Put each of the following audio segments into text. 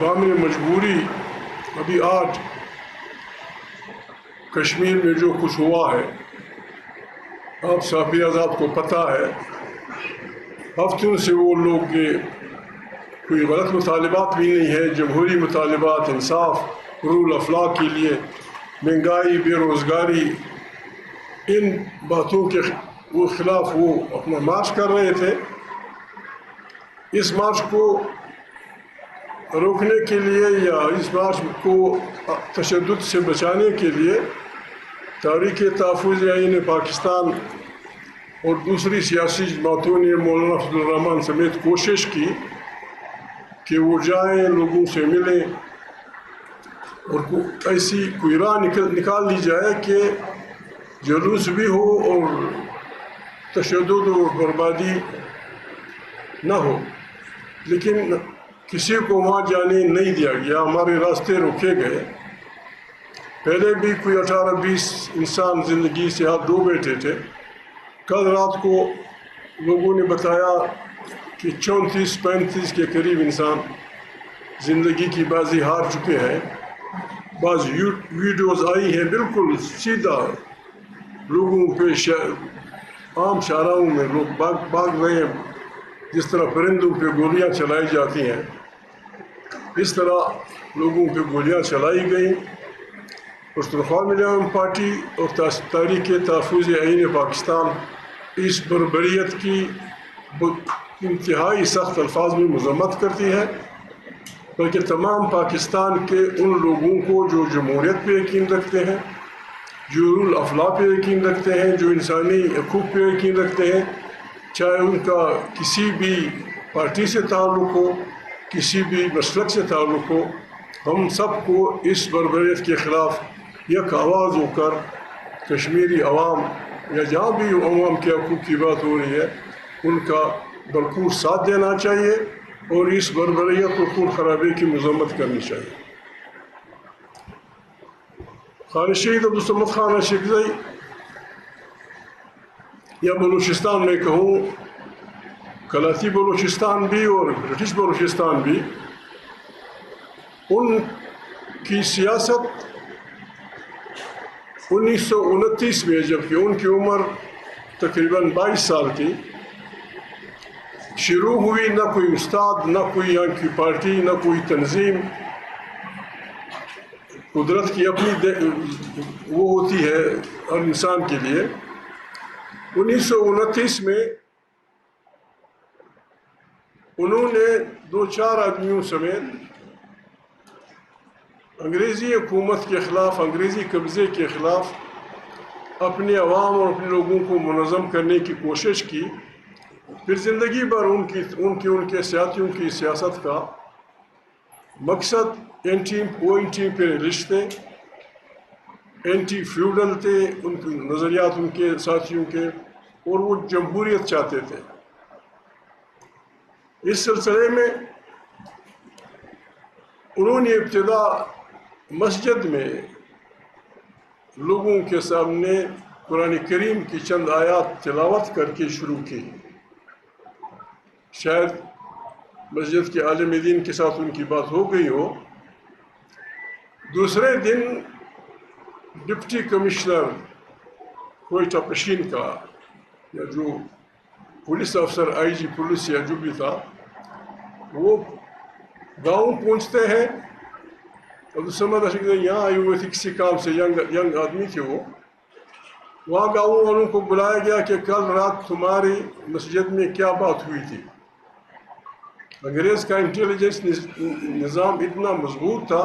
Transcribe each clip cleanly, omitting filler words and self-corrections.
عوام مجبوری ابھی آج کشمیر میں جو کچھ ہوا ہے، آپ صحافی آزاد کو پتہ ہے، ہفتوں سے وہ لوگ کے کوئی غلط مطالبات بھی نہیں ہے، جمہوری مطالبات، انصاف، رول آف لا کے لیے، مہنگائی، بے روزگاری، ان باتوں کے وہ خلاف وہ اپنا مارچ کر رہے تھے۔ اس مارچ کو روکنے کے لیے یا اس مارچ کو تشدد سے بچانے کے لیے تحریک تحفظ آئین پاکستان اور دوسری سیاسی جماعتوں نے مولانا فضل الرحمان سمیت کوشش کی کہ وہ جائیں، لوگوں سے ملیں اور ایسی کوئی راہ نکال لی جائے کہ جلوس بھی ہو اور تشدد اور بربادی نہ ہو، لیکن کسی کو وہاں جانے نہیں دیا گیا، ہمارے راستے روکے گئے۔ پہلے بھی کوئی 18-20 انسان زندگی سے ہاتھ دھو بیٹھے تھے۔ کل رات کو لوگوں نے بتایا کہ 34-35 کے قریب انسان زندگی کی بازی ہار چکے ہیں۔ بعض ویڈیوز آئی ہیں بالکل سیدھا لوگوں پہ عام شاہراہوں میں لوگ بھاگ رہے ہیں، جس طرح پرندوں پہ گولیاں چلائی جاتی ہیں اس طرح لوگوں پہ گولیاں چلائی گئیں۔ پختونخوا ملیام پارٹی اور تحریک تحفظ آئین پاکستان اس بربریت کی انتہائی سخت الفاظ میں مذمت کرتی ہے، بلکہ تمام پاکستان کے ان لوگوں کو جو جمہوریت پہ یقین رکھتے ہیں، جو رول آف لا پہ یقین رکھتے ہیں، جو انسانی حقوق پہ یقین رکھتے ہیں، چاہے ان کا کسی بھی پارٹی سے تعلق ہو، کسی بھی مسلک سے تعلق ہو، ہم سب کو اس بربریت کے خلاف یک آواز ہو کر کشمیری عوام یا جہاں بھی عوام کے حقوق کی بات ہو رہی ہے ان کا بھرپور ساتھ دینا چاہیے اور اس بربریت اور خون خرابے کی مذمت کرنی چاہیے۔ خان شہید عبدالصمد خان اشرفزئی یا بلوچستان میں کہوں، کلاتی بلوچستان بھی اور برٹش بلوچستان بھی، ان کی سیاست 1929 میں جبکہ ان کی عمر تقریباً 22 سال کی شروع ہوئی، نہ کوئی استاد، نہ کوئی یہاں کی پارٹی، نہ کوئی تنظیم، قدرت کی اپنی وہ ہوتی ہے ہر انسان کے لیے۔ 1929 میں انہوں نے 2-4 آدمیوں سمیت انگریزی حکومت کے خلاف، انگریزی قبضے کے خلاف اپنے عوام اور اپنے لوگوں کو منظم کرنے کی کوشش کی۔ پھر زندگی بھر ان کے ساتھیوں کی سیاست کا مقصد اینٹی امپیریلسٹ تھے، اینٹی فیوڈل تھے، ان کے نظریات ان کے ساتھیوں کے، اور وہ جمہوریت چاہتے تھے۔ اس سلسلے میں انہوں نے ابتدا مسجد میں لوگوں کے سامنے قرآن کریم کی چند آیات تلاوت کر کے شروع کی۔ شاید مسجد کے عالم دین کے ساتھ ان کی بات ہو گئی ہو۔ دوسرے دن ڈپٹی کمشنر کوئٹہ پشین کا یا جو پولیس افسر آئی جی پولیس یا جو بھی تھا، وہ گاؤں پہنچتے ہیں۔ عبدالصمد اشرفزئی یہاں آئے ہوئے تھے کسی کام سے، ینگ آدمی تھے وہ۔ وہاں گاؤں والوں کو بلایا گیا کہ کل رات تمہاری مسجد میں کیا بات ہوئی تھی۔ انگریز کا انٹیلیجنس نظام اتنا مضبوط تھا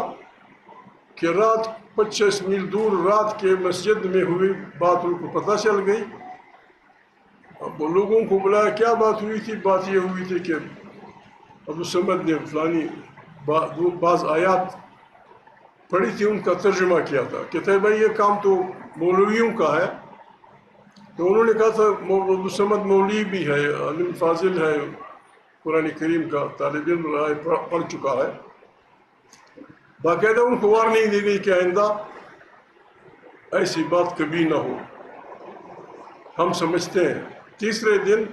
کہ رات 25 میل دور رات کے مسجد میں ہوئی بات ان کو پتہ چل گئی۔ اب لوگوں کو بلایا کیا بات ہوئی تھی، بات یہ ہوئی تھی کہ عبدالصمد نے فلانی بعض آیات پڑھی تھی، ان کا ترجمہ کیا تھا۔ کہتے ہیں بھائی یہ کام تو مولویوں کا ہے۔ تو انہوں نے کہا تھا عبدالصمد مولوی بھی ہے، عالم فاضل ہے، قرآن کریم کا طالب علم رہا ہے، پڑھ چکا ہے۔ باقاعدہ ان کو وارننگ دی گئی کہ آئندہ ایسی بات کبھی نہ ہو۔ ہم سمجھتے ہیں تیسرے دن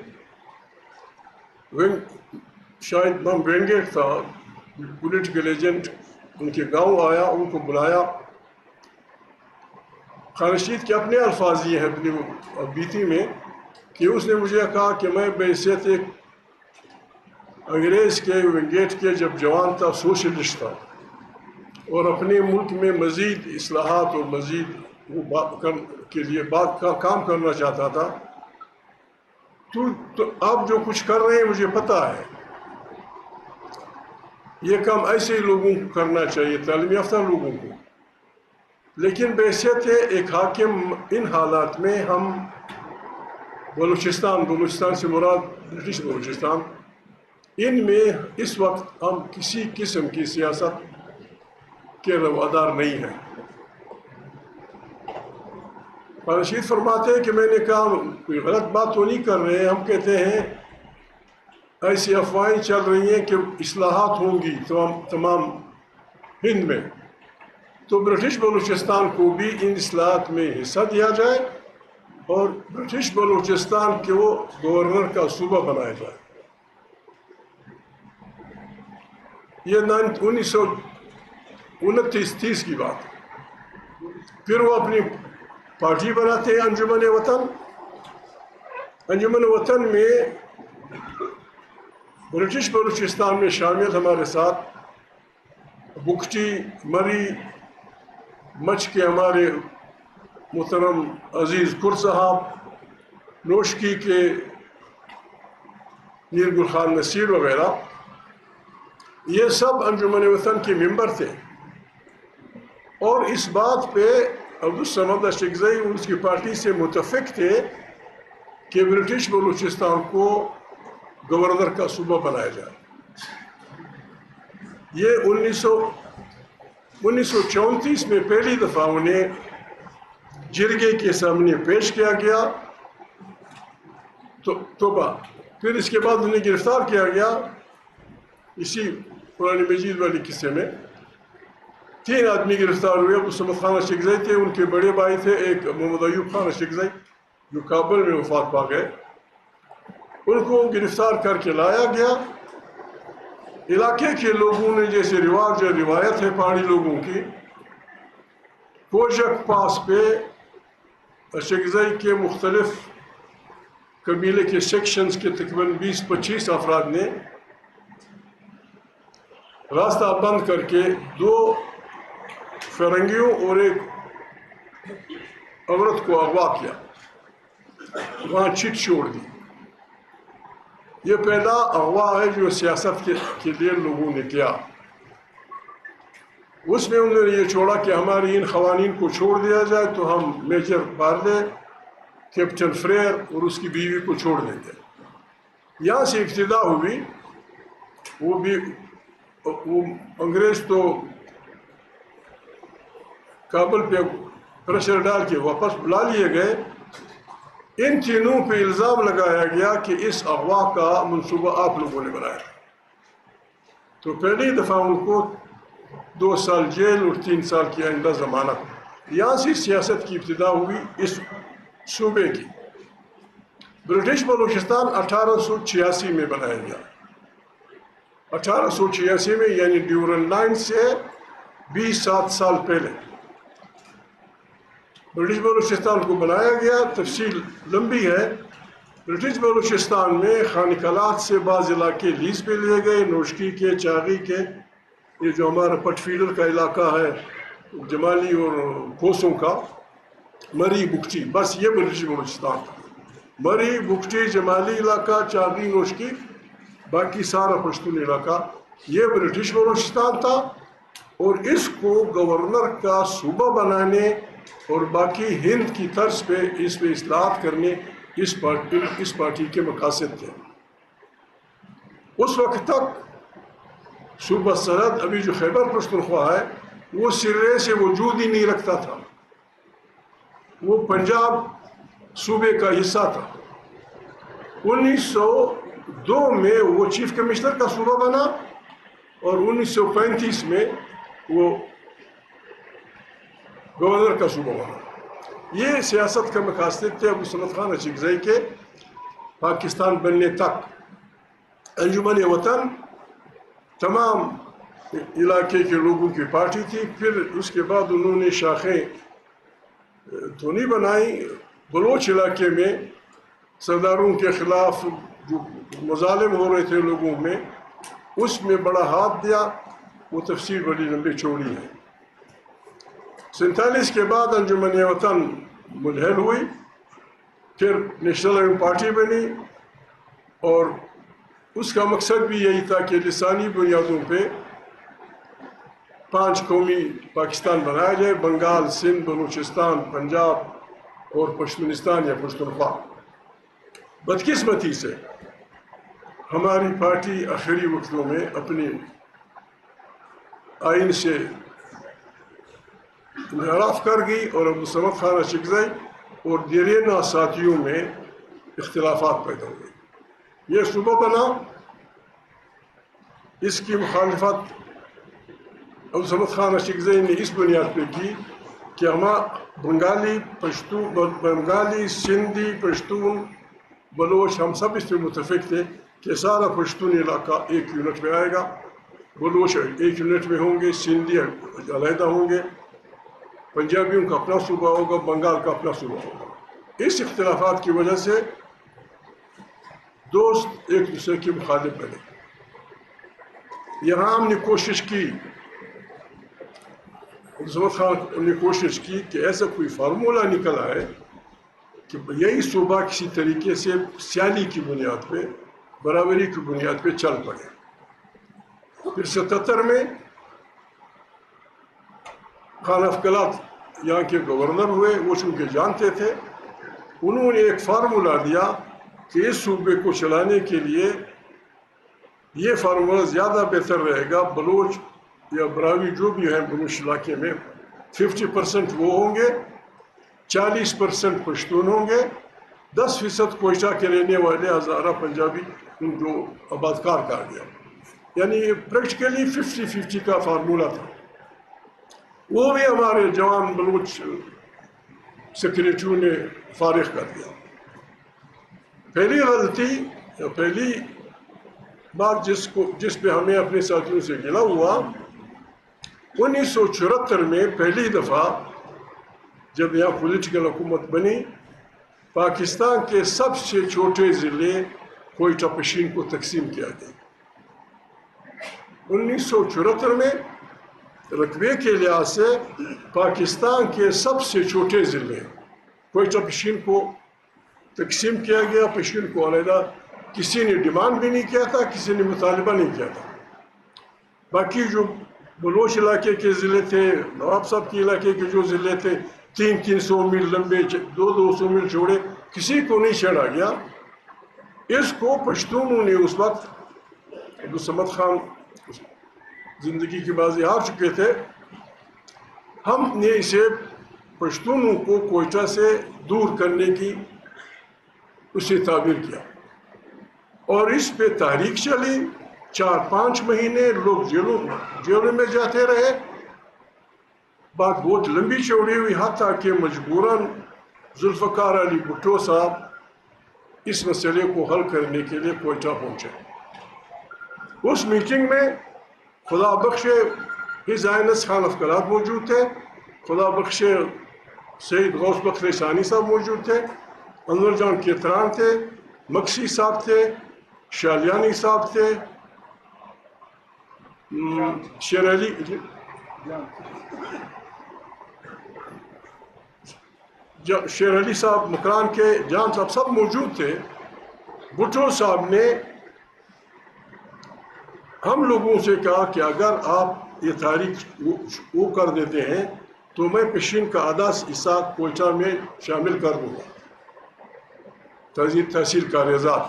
شاید نام وینگیٹ تھا، پولیٹیکل ایجنٹ ان کے گاؤں آیا، ان کو بلایا. خان رشید کے اپنے الفاظ یہ ہیں اپنی بیتی میں کہ اس نے مجھے کہا کہ میں بحیثیت ایک انگریز کے ونگیٹ کے جب جوان تھا، سوشلسٹ تھا، اور اپنے ملک میں مزید اصلاحات اور مزید کے لیے کام کرنا چاہتا تھا. تو آپ جو کچھ کر رہے ہیں مجھے پتہ ہے، یہ کام ایسے لوگوں کو کرنا چاہیے، تعلیم یافتہ لوگوں کو. لیکن بحیثیت ہے ایک حاکم، ان حالات میں ہم بلوچستان سے مراد برٹش بلوچستان، ان میں اس وقت ہم کسی قسم کی سیاست کے روادار نہیں ہیں. رشید فرماتے ہیں کہ میں نے کہا کوئی غلط بات تو نہیں کر رہے ہیں، ہم کہتے ہیں ایسی افواہیں چل رہی ہیں کہ اصلاحات ہوں گی تمام ہند میں، تو برٹش بلوچستان کو بھی ان اصلاحات میں حصہ دیا جائے اور برٹش بلوچستان کے وہ گورنر کا صوبہ بنایا جائے. یہ 1929-30 کی بات. پھر وہ اپنی پارٹی بناتے ہیں انجمن وطن. انجمن وطن میں برٹش بلوچستان میں شامل ہمارے ساتھ بگٹی، مری، مچ کے ہمارے محترم عزیز کر صاحب، نوشکی کے میر گل خان نصیر وغیرہ، یہ سب انجمن وطن کے ممبر تھے. اور اس بات پہ عبدالصمد اشرقزئی اور اس کی پارٹی سے متفق تھے کہ برٹش بلوچستان کو گورنر کا صوبہ بنایا جائے. یہ 1934 میں پہلی دفعہ انہیں جرگے کے سامنے پیش کیا گیا توبہ. پھر اس کے بعد انہیں گرفتار کیا گیا. اسی قرآن مجید والی قصے میں 3 آدمی گرفتار ہوئے. عبدالصمد خان اشرقزئی تھے، ان کے بڑے بھائی تھے ایک محمد ایوب خان اشرقزئی جو کابل میں وفات پا گئے. ان کو گرفتار کر کے لایا گیا. علاقے کے لوگوں نے جیسے رواج اور روایت ہے پہاڑی لوگوں کی، کوشک پاس پہ اشرقزئی کے مختلف قبیلے کے سیکشنز کے تقریباً 20-25 افراد نے راستہ بند کر کے 2 فرنگیوں اور ایک عورت کو اغوا کیا، وہاں چٹ چھوڑ دی. یہ پہلا اغوا ہے جو سیاست کے لیے لوگوں نے کیا. اس میں انہوں نے یہ چھوڑا کہ ہماری ان قوانین کو چھوڑ دیا جائے تو ہم میجر بارلے، کیپٹن فریر اور اس کی بیوی کو چھوڑ دیں گے. یہاں سے ابتدا ہوئی. وہ انگریز تو کابل پہ پریشر ڈال کے واپس بلا لیے گئے. ان تینوں پہ الزام لگایا گیا کہ اس اغوا کا منصوبہ آپ لوگوں نے بنایا. تو پہلی دفعہ ان کو 2 سال جیل اور 3 سال کی آئندہ ضمانت. یہاں سے سیاست کی ابتدا ہوئی اس صوبے کی. برٹش بلوچستان 1886 میں بنایا گیا. 1886 میں یعنی ڈیورن لائن سے 27 سال پہلے برٹش بلوچستان کو بنایا گیا. تفصیل لمبی ہے. برٹش بلوچستان میں خانقلات سے بعض علاقے لیز پہ لیے گئے، نوشکی کے، چاغی کے، یہ جو ہمارا پٹ فیڈر کا علاقہ ہے جمالی اور کوسوں کا، مری، بگٹی، بس یہ برٹش بلوچستان تھا. مری، بگٹی، جمالی علاقہ، چاغی، نوشکی، باقی سارا پشتون علاقہ یہ برٹش بلوچستان تھا. اور اس کو گورنر کا صوبہ بنانے اور باقی ہند کی طرز پہ اس میں اصلاحات کرنے اس پارٹی کے مقاصد تھے. اس وقت تک صوبہ سرحد، ابھی جو خیبر پختونخوا ہے، وہ سرے سے وجود ہی نہیں رکھتا تھا. وہ پنجاب صوبے کا حصہ تھا. 1902 میں وہ چیف کمشنر کا صوبہ بنا اور 1935 میں وہ گورنر کا صوبہ بنا. یہ سیاست کا مقاصد تھے عبدالصمد خان اشرقزئی کے پاکستان بننے تک. انجمن وطن تمام علاقے کے لوگوں کی پارٹی تھی. پھر اس کے بعد انہوں نے شاخیں تو نہیں بنائی. بلوچ علاقے میں سرداروں کے خلاف جو مظالم ہو رہے تھے لوگوں میں، اس میں بڑا ہاتھ دیا. وہ تفصیل بڑی لمبی چوڑی ہے. 47 کے بعد انجمن وطن منحل ہوئی. پھر نیشنل پارٹی بنی، اور اس کا مقصد بھی یہی تھا کہ لسانی بنیادوں پہ 5 قومی پاکستان بنایا جائے: بنگال، سندھ، بلوچستان، پنجاب اور پشتونستان یا پشتونخوا. بدقسمتی سے ہماری پارٹی آخری وقتوں میں اپنی آئین سے انحراف کر گئی، اور عبدالصمد خان اشکزئی اور دیرینہ ساتھیوں میں اختلافات پیدا ہوئے. یہ صوبہ بنا. اس کی مخالفت عبدالصمد خان اشکزئی نے اس بنیاد پہ کی کہ بنگالی، سندھی، پشتون، بلوچ ہم سب اس پہ متفق تھے کہ سارا پشتون علاقہ ایک یونٹ میں آئے گا. بلوچ ایک یونٹ میں ہوں گے، سندھی علیحدہ ہوں گے، پنجابیوں کا اپنا صوبہ ہوگا، بنگال کا اپنا صوبہ ہوگا. اس اختلافات کی وجہ سے دوست ایک دوسرے کے مخالف بنے. یہاں ہم نے کوشش کی، عبدالصمد خان نے کوشش کی کہ ایسا کوئی فارمولہ نکل آئے کہ یہی صوبہ کسی طریقے سے سیالی کی بنیاد پہ، برابری کی بنیاد پہ چل پڑے. پھر 77 میں خان افقلات یہاں کے گورنر ہوئے. وہ چونکہ جانتے تھے، انہوں نے ایک فارمولہ دیا کہ اس صوبے کو چلانے کے لیے یہ فارمولہ زیادہ بہتر رہے گا. بلوچ یا براوی جو بھی ہیں بلوچ علاقے میں 50% وہ ہوں گے، 40% پشتون ہوں گے، 10% کوئٹہ کے رہنے والے ہزارہ پنجابی جو آباد کار کہا گیا. یعنی پریکٹیکلی 50-50 کا فارمولہ تھا. وہ بھی ہمارے جوان بلوچ سیکریٹریوں نے فارغ کر دیا. پہلی غلطی، پہلی بات جس پہ ہمیں اپنے ساتھیوں سے گلا ہوا، 1974 میں پہلی دفعہ جب یہاں پولیٹیکل حکومت بنی، پاکستان کے سب سے چھوٹے ضلع کوئٹہ پشین کو تقسیم کیا گیا. 1974 میں رقبے کے لحاظ سے پاکستان کے سب سے چھوٹے ضلع کوئٹہ پشین کو تقسیم کیا گیا. پشین کو علیحدہ کسی نے ڈیمانڈ بھی نہیں کیا تھا، کسی نے مطالبہ نہیں کیا تھا. باقی جو بلوچ علاقے کے ضلع تھے، نواب صاحب کے علاقے کے جو ضلع تھے 300 میل لمبے، 200 میل چوڑے، کسی کو نہیں چھیڑا گیا. اس کو پشتونوں نے اس وقت، عبدالصمد خان زندگی کی بازی ہار چکے تھے، ہم نے اسے پشتونوں کو کوئٹہ سے دور کرنے کی اسے تعبیر کیا، اور اس پہ تحریک چلی. 4-5 مہینے لوگ جیلوں میں جاتے رہے. بات بہت لمبی چوڑی ہوئی، حتیٰ کہ مجبوراً ذوالفقار علی بھٹو صاحب اس مسئلے کو حل کرنے کے لیے کوئٹہ پہنچے. اس میٹنگ میں خدا بخش ہز ہائنس خان افقلات موجود تھے، خدا بخش سید غوث بخش ثانی صاحب موجود تھے، انور جان کیتران تھے، مکسی صاحب تھے، شالیانی صاحب تھے، شیر علی صاحب مکران کے، جان صاحب، سب موجود تھے. بھٹو صاحب نے ہم لوگوں سے کہا کہ اگر آپ یہ تاریخ وہ کر دیتے ہیں تو میں پشین کا آدھا حصہ کوئٹہ میں شامل کر دوں گا، تحصیل کاریزات،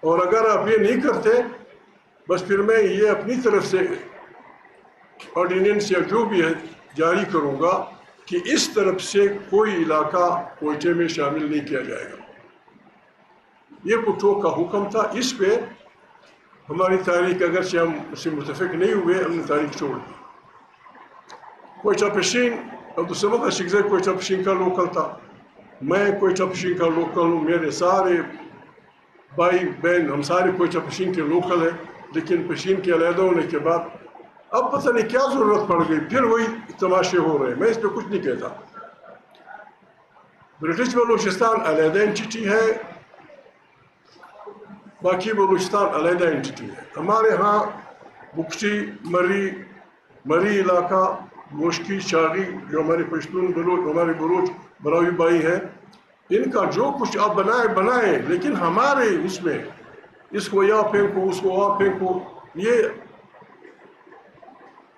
اور اگر آپ یہ نہیں کرتے بس پھر میں یہ اپنی طرف سے آرڈیننس یا جو بھی ہے جاری کروں گا کہ اس طرف سے کوئی علاقہ کوئٹے میں شامل نہیں کیا جائے گا. یہ بھٹو کا حکم تھا. اس پہ ہماری تاریخ، اگرچہ ہم اس سے متفق نہیں ہوئے، ہم نے تاریخ چھوڑ دی. کوئٹہ پشین، عبدالصمد اشکزئی کوئٹہ پشین کا لوکل تھا، میں کوئٹہ پشین کا لوکل ہوں، میرے سارے بھائی بہن ہم سارے کوئٹہ پشین کے لوکل ہیں. لیکن پشین کے علیحدہ ہونے کے بعد اب پتہ نہیں کیا ضرورت پڑ گئی، پھر وہی تماشے ہو رہے ہیں. میں اس پہ کچھ نہیں کہتا. برٹش بلوچستان علیحدہ اینٹی ہے، باقی بلوچستان علیحدہ اینٹی ہے. ہمارے ہاں بکشی، مری علاقہ، موشکی، چاغی، جو ہمارے پشتون بلوچ، ہمارے بلوچ براوی بھائی ہیں، ان کا جو کچھ آپ بنائیں، لیکن ہمارے اس میں اس کو یا پھینکو، اس کو وہاں پھینکو، یہ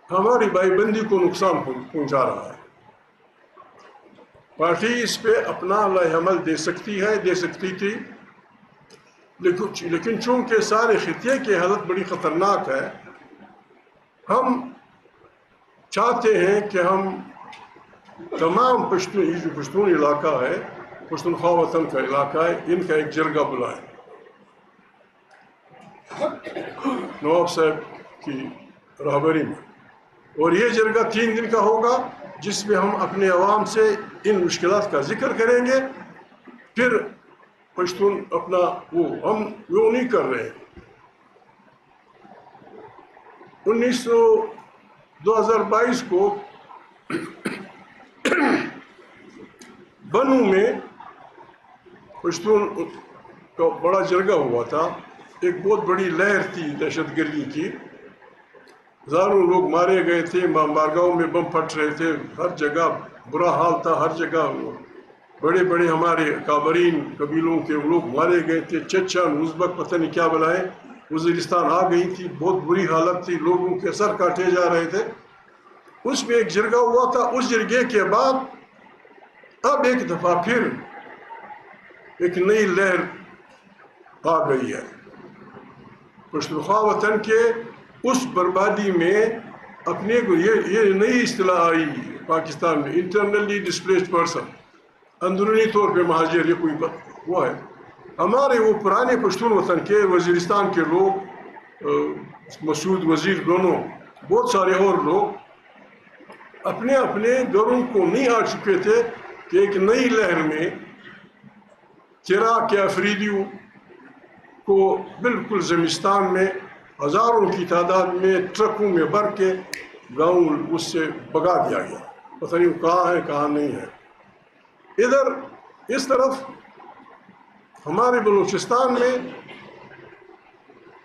ہماری بھائی بندی کو نقصان پہنچا رہا ہے. پارٹی اس پہ اپنا لائحہ عمل دے سکتی تھی، لیکن چونکہ سارے خطے کی حالت بڑی خطرناک ہے، ہم چاہتے ہیں کہ ہم تمام یہ جو پشتون علاقہ ہے، پشتونخوا وطن کا علاقہ ہے، ان کا ایک جرگہ بلائیں نواب صاحب کی رہبری میں. اور یہ جرگہ 3 دن کا ہوگا، جس میں ہم اپنے عوام سے ان مشکلات کا ذکر کریں گے. پھر پشتون اپنا ہم وہ نہیں کر رہے. 2022 کو بنو میں پشتون کا بڑا جرگہ ہوا تھا. ایک بہت بڑی لہر تھی دہشت گردی کی، ہزاروں لوگ مارے گئے تھے، مارگاؤں میں بم پھٹ رہے تھے، ہر جگہ برا حال تھا، ہر جگہ بڑے بڑے ہمارے کابرین قبیلوں کے لوگ مارے گئے تھے. چچن، ازبک، پتہ نہیں کیا بلائیں، وزیرستان آ گئی تھی، بہت بری حالت تھی، لوگوں کے سر کاٹے جا رہے تھے. اس میں ایک جرگہ ہوا تھا. اس جرگے کے بعد اب ایک دفعہ پھر ایک نئی لہر آ گئی ہے. پشتونخوا وطن کے اس بربادی میں اپنے کو یہ نئی اصطلاح آئی پاکستان میں، انٹرنلی ڈسپلیسڈ پرسن، اندرونی طور پہ مہاجر. یہ کوئی وہ ہے. ہمارے وہ پرانے پشتون وطن کے وزیرستان کے لوگ، مسعود وزیر دونوں، بہت سارے اور لوگ اپنے گھروں کو نہیں آ چکے تھے کہ ایک نئی لہر میں چرا کے افریدیوں کو بالکل زمستان میں ہزاروں کی تعداد میں ٹرکوں میں بھر کے گاؤں اس سے بگا دیا گیا. پتہ نہیں کہاں ہے کہاں نہیں ہے. ادھر اس طرف ہمارے بلوچستان میں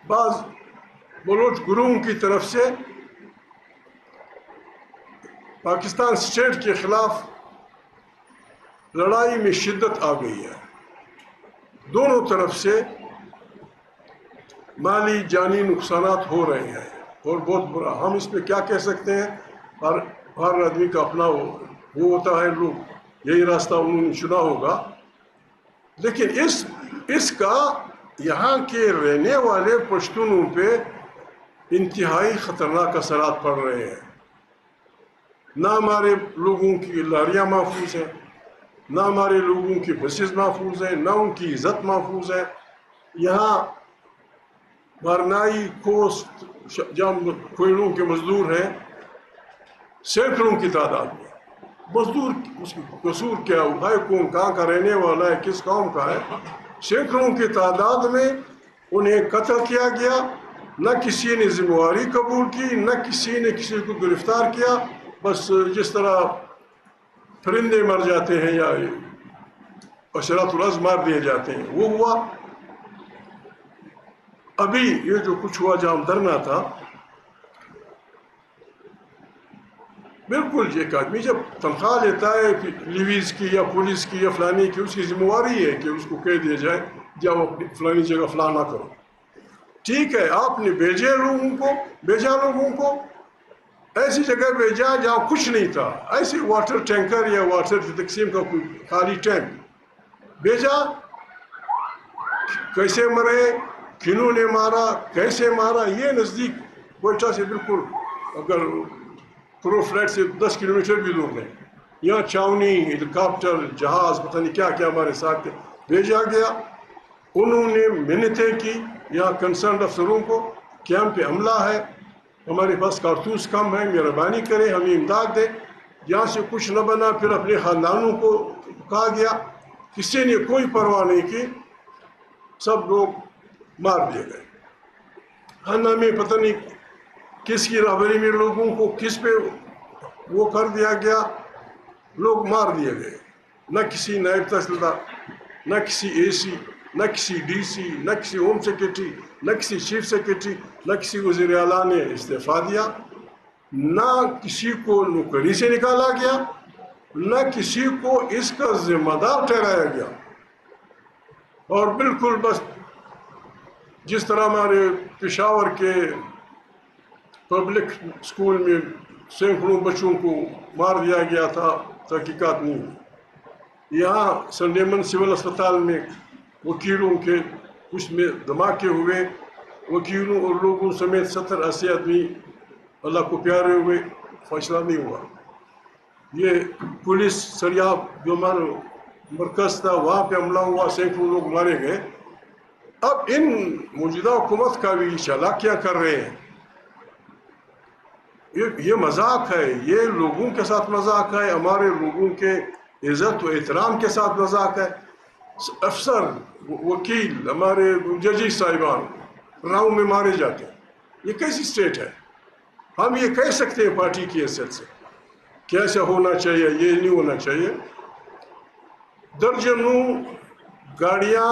بعض بلوچ گروہوں کی طرف سے پاکستان اسٹیٹ کے خلاف لڑائی میں شدت آ گئی ہے. دونوں طرف سے مالی جانی نقصانات ہو رہے ہیں اور بہت برا. ہم اس پہ کیا کہہ سکتے ہیں؟ ہر آدمی کا اپنا وہ ہوتا ہے، لوگ یہی راستہ انہوں نے چنا ہوگا. لیکن اس کا یہاں کے رہنے والے پشتونوں پہ انتہائی خطرناک اثرات پڑ رہے ہیں. نہ ہمارے لوگوں کی لاریاں محفوظ ہیں، نہ ہمارے لوگوں کی بسز محفوظ ہیں، نہ ان کی عزت محفوظ ہے. یہاں بارنائی، کوسٹ، جہاں کوئلوں کے مزدور ہیں سینکڑوں کی تعداد میں. مزدور اس کی قصور کیا ہے، کون کہاں کا رہنے والا ہے، کس قوم کا ہے، سینکڑوں کی تعداد میں انہیں قتل کیا گیا. نہ کسی نے ذمہ داری قبول کی، نہ کسی نے کسی کو گرفتار کیا. بس جس طرح پرندے مر جاتے ہیں یا اشرات العظم مار دیے جاتے ہیں، وہ ہوا. ابھی یہ جو کچھ ہوا جام دھرنا تھا، بالکل ایک آدمی جب تنخواہ لیتا ہے لیویز کی یا پولیس کی یا فلانی کی، اس کی ذمہ داری ہے کہ اس کو کہہ دیا جائے جاؤ اپنی فلانی جگہ فلانا کرو. ٹھیک ہے، آپ نے بھیجا لوگوں کو ایسی جگہ بھیجا جہاں کچھ نہیں تھا، ایسے واٹر ٹینکر یا واٹر تقسیم کا کوئی خالی ٹینک بھیجا. کیسے مرے، کنہوں نے مارا، کیسے مارا، یہ نزدیک کوئٹہ سے بالکل اگر کرو فلیٹ سے 10 کلومیٹر بھی دور نہیں. یہاں چھاونی، ہیلی کاپٹر، جہاز، پتہ نہیں کیا کیا ہمارے ساتھ بھیجا گیا. انہوں نے منتیں کی یہاں کنسرنڈ افسروں کو کہ ہم پہ حملہ ہے، ہمارے پاس کارتوس کم ہے، مہربانی کریں ہمیں امداد دیں. یہاں سے کچھ نہ بنا، پھر اپنے خاندانوں کو کہا گیا. کسی نے کوئی پرواہ نہیں کی، سب لوگ مار دیے گئے. خانہ میں پتہ نہیں کس کی رہبری میں لوگوں کو کس پہ وہ کر دیا گیا، لوگ مار دیے گئے، نہ کسی نائب تحصیلدار، نہ کسی اے سی، نہ کسی ڈی سی، نہ کسی ہوم سیکرٹری، نہ کسی چیف سیکرٹری، نہ کسی وزیر اعلیٰ نے استعفیٰ دیا، نہ کسی کو نوکری سے نکالا گیا، نہ کسی کو اس کا ذمہ دار ٹھہرایا گیا۔ اور بالکل بس جس طرح ہمارے پشاور کے پبلک اسکول میں سینکڑوں بچوں کو مار دیا گیا تھا، تحقیقات نہیں ہوئی، یہاں سنڈیمن سول اسپتال میں وکیلوں کے اس میں دھماکے ہوئے، وکیلوں اور لوگوں سمیت 70-80 آدمی اللہ کو پیارے ہوئے، فیصلہ نہیں ہوا۔ یہ پولیس سریاب جو ہمارا مرکز تھا وہاں پہ حملہ ہوا، سینکڑوں لوگ مارے گئے۔ اب ان موجودہ حکومت کا بھی چالاکیاں کر رہے ہیں، یہ مذاق ہے، یہ لوگوں کے ساتھ مذاق ہے، ہمارے لوگوں کے عزت و احترام کے ساتھ مذاق ہے۔ افسر، وکیل، ہمارے ججی صاحبان راؤں میں مارے جاتے ہیں، یہ کیسی اسٹیٹ ہے؟ ہم یہ کہہ سکتے ہیں پارٹی کی حیثیت سے کہ ایسا ہونا چاہیے، یہ نہیں ہونا چاہیے۔ درجنوں گاڑیاں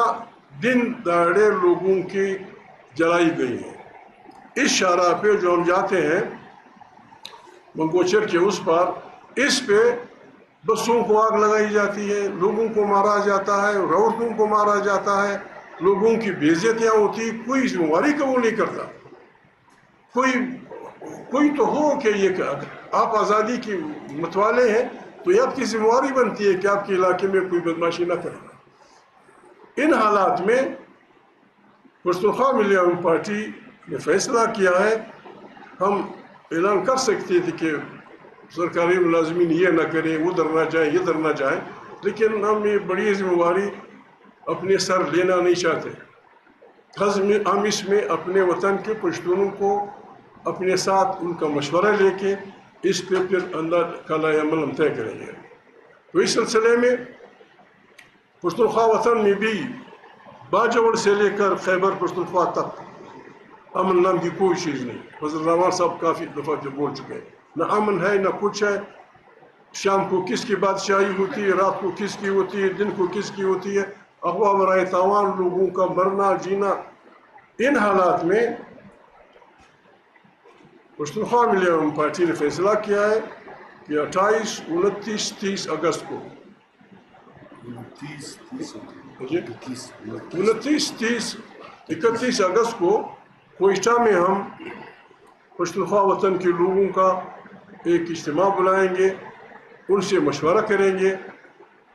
دن دہاڑے لوگوں کی جلائی گئی ہیں۔ اس شاہراہ پہ جو ہم جاتے ہیں منگوچر کے اس پر، اس پہ بسوں کو آگ لگائی جاتی ہے، لوگوں کو مارا جاتا ہے، عورتوں کو مارا جاتا ہے، لوگوں کی بے عزتیاں ہوتی، کوئی ذمہ داری قبول نہیں کرتا۔ کوئی تو ہو کہ یہ آپ آزادی کی متوالے ہیں تو یہ آپ کی ذمہ داری بنتی ہے کہ آپ کے علاقے میں کوئی بدماشی نہ کرے۔ ان حالات میں پختونخوا ملی عوامی پارٹی نے فیصلہ کیا ہے، ہم اعلان کر سکتے تھے کہ سرکاری ملازمین یہ نہ کریں، ادھر نہ جائیں، ادھر نہ جائیں، لیکن ہم یہ بڑی ذمہ داری اپنے سر لینا نہیں چاہتے۔ ہم اس میں اپنے وطن کے پشتونوں کو اپنے ساتھ ان کا مشورہ لے کے اس پہ پھر اندر کالا عمل ہم طے کریں گے۔ تو اس سلسلے میں پختونخوا وطن میں بھی باجوڑ سے لے کر خیبر پختونخوا تک امن نام کی کوئی چیز نہیں۔ حضرت رحمان صاحب کافی دفعہ جو بول چکے ہیں، نہ امن ہے نہ کچھ ہے۔ شام کو کس کی بادشاہی ہوتی ہے، رات کو کس کی ہوتی ہے، دن کو کس کی ہوتی ہے، اغوا برائے تاوان، لوگوں کا مرنا جینا۔ ان حالات میں پختونخوا ملی عوامی پارٹی نے فیصلہ کیا ہے کہ 28، 29، 30 اگست کو 29، 30، 31 اگست کو کوئٹہ میں ہم پختونخوا وطن کے لوگوں کا ایک اجتماع بلائیں گے، ان سے مشورہ کریں گے،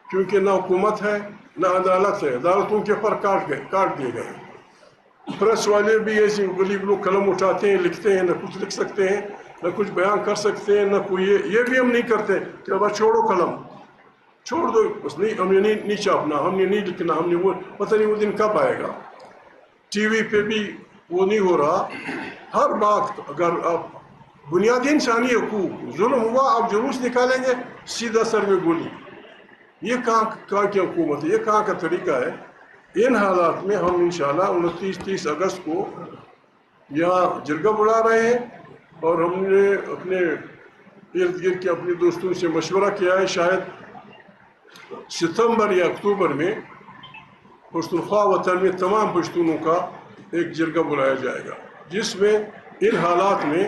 کیونکہ نہ حکومت ہے نہ عدالت ہے، عدالتوں کے پر کاٹ دیے گئے۔ پریس والے بھی ایسے غریب لوگ قلم اٹھاتے ہیں، لکھتے ہیں، نہ کچھ لکھ سکتے ہیں، نہ کچھ بیان کر سکتے ہیں، نہ کوئی یہ بھی ہم نہیں کرتے کہ اب چھوڑو قلم، چھوڑ دو، بس نہیں، ہم نے نہیں چھاپنا، ہم نے نہیں لکھنا، ہم نے وہ پتہ نہیں وہ دن کب آئے گا۔ ٹی وی پہ بھی وہ نہیں ہو رہا۔ ہر بات اگر آپ بنیادی انسانی حقوق ظلم ہوا، آپ جلوس نکالیں گے، سیدھا سر میں گولی، یہ کہاں کی حکومت ہے، یہ کہاں کا طریقہ ہے؟ ان حالات میں ہم انشاءاللہ 29، 30 اگست کو یہاں جرگہ بلا رہے ہیں، اور ہم نے اپنے ارد گرد کے اپنے دوستوں سے مشورہ کیا ہے، شاید ستمبر یا اکتوبر میں پختونخوا وطن میں تمام پشتونوں کا ایک جرگہ بلایا جائے گا، جس میں ان حالات میں